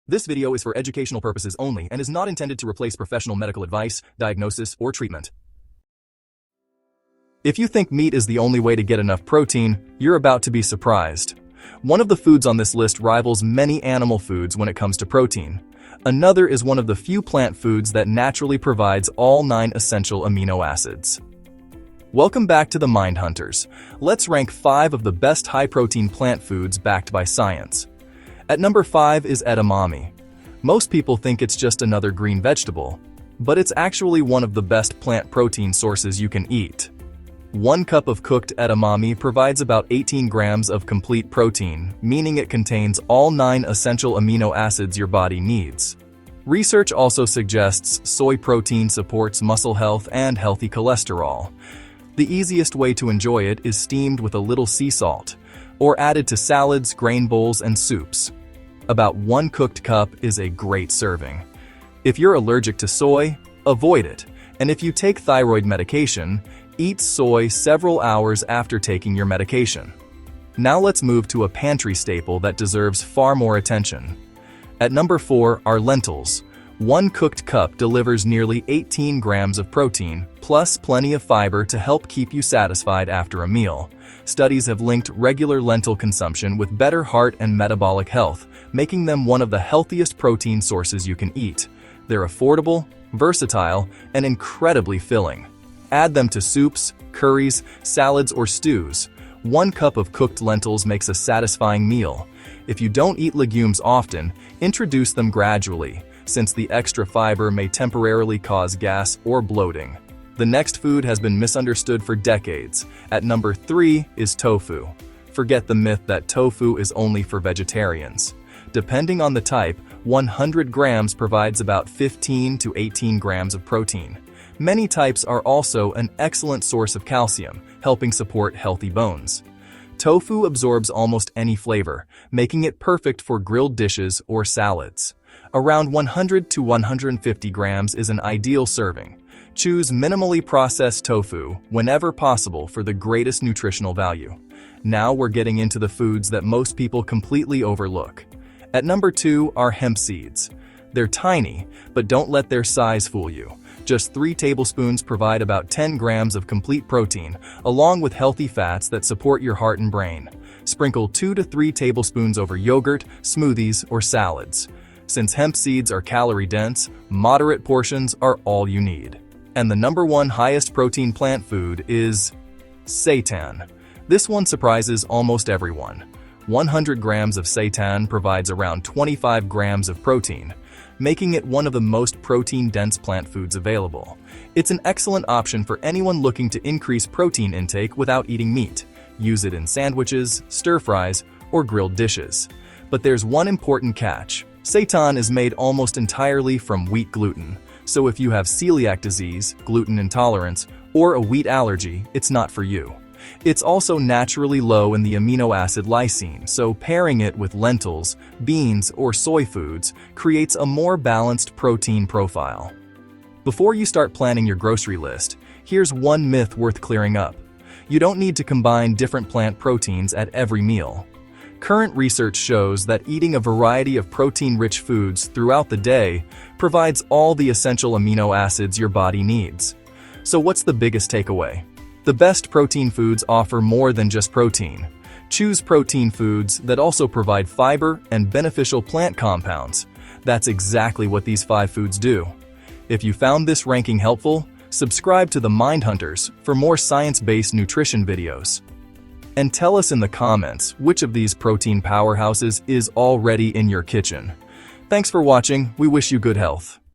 This video is for educational purposes only and is not intended to replace professional medical advice, diagnosis, or treatment. If you think meat is the only way to get enough protein, you're about to be surprised. One of the foods on this list rivals many animal foods when it comes to protein. Another is one of the few plant foods that naturally provides all 9 essential amino acids. Welcome back to the Mindhunters. Let's rank 5 of the best high-protein plant foods backed by science. At number 5 is edamame. Most people think it's just another green vegetable, but it's actually one of the best plant protein sources you can eat. 1 cup of cooked edamame provides about 18 grams of complete protein, meaning it contains all 9 essential amino acids your body needs. Research also suggests soy protein supports muscle health and healthy cholesterol. The easiest way to enjoy it is steamed with a little sea salt, or added to salads, grain bowls, and soups. About 1 cooked cup is a great serving. If you're allergic to soy, avoid it. And if you take thyroid medication, eat soy several hours after taking your medication. Now let's move to a pantry staple that deserves far more attention. At number 4 are lentils. 1 cooked cup delivers nearly 18 grams of protein, plus plenty of fiber to help keep you satisfied after a meal. Studies have linked regular lentil consumption with better heart and metabolic health, making them one of the healthiest protein sources you can eat. They're affordable, versatile, and incredibly filling. Add them to soups, curries, salads, or stews. 1 cup of cooked lentils makes a satisfying meal. If you don't eat legumes often, introduce them gradually, since the extra fiber may temporarily cause gas or bloating. The next food has been misunderstood for decades. At number 3 is tofu. Forget the myth that tofu is only for vegetarians. Depending on the type, 100 grams provides about 15 to 18 grams of protein. Many types are also an excellent source of calcium, helping support healthy bones. Tofu absorbs almost any flavor, making it perfect for grilled dishes or salads. Around 100 to 150 grams is an ideal serving. Choose minimally processed tofu whenever possible for the greatest nutritional value. Now we're getting into the foods that most people completely overlook. At number 2 are hemp seeds. They're tiny, but don't let their size fool you. Just 3 tablespoons provide about 10 grams of complete protein, along with healthy fats that support your heart and brain. Sprinkle 2 to 3 tablespoons over yogurt, smoothies, or salads. Since hemp seeds are calorie-dense, moderate portions are all you need. And the number 1 highest protein plant food is seitan. This one surprises almost everyone. 100 grams of seitan provides around 25 grams of protein, making it one of the most protein-dense plant foods available. It's an excellent option for anyone looking to increase protein intake without eating meat. Use it in sandwiches, stir-fries, or grilled dishes. But there's one important catch. Seitan is made almost entirely from wheat gluten, so if you have celiac disease, gluten intolerance, or a wheat allergy, it's not for you. It's also naturally low in the amino acid lysine, so pairing it with lentils, beans, or soy foods creates a more balanced protein profile. Before you start planning your grocery list, here's one myth worth clearing up. You don't need to combine different plant proteins at every meal. Current research shows that eating a variety of protein-rich foods throughout the day provides all the essential amino acids your body needs. So what's the biggest takeaway? The best protein foods offer more than just protein. Choose protein foods that also provide fiber and beneficial plant compounds. That's exactly what these 5 foods do. If you found this ranking helpful, subscribe to the Mindhunters for more science-based nutrition videos. And tell us in the comments which of these protein powerhouses is already in your kitchen. Thanks for watching. We wish you good health.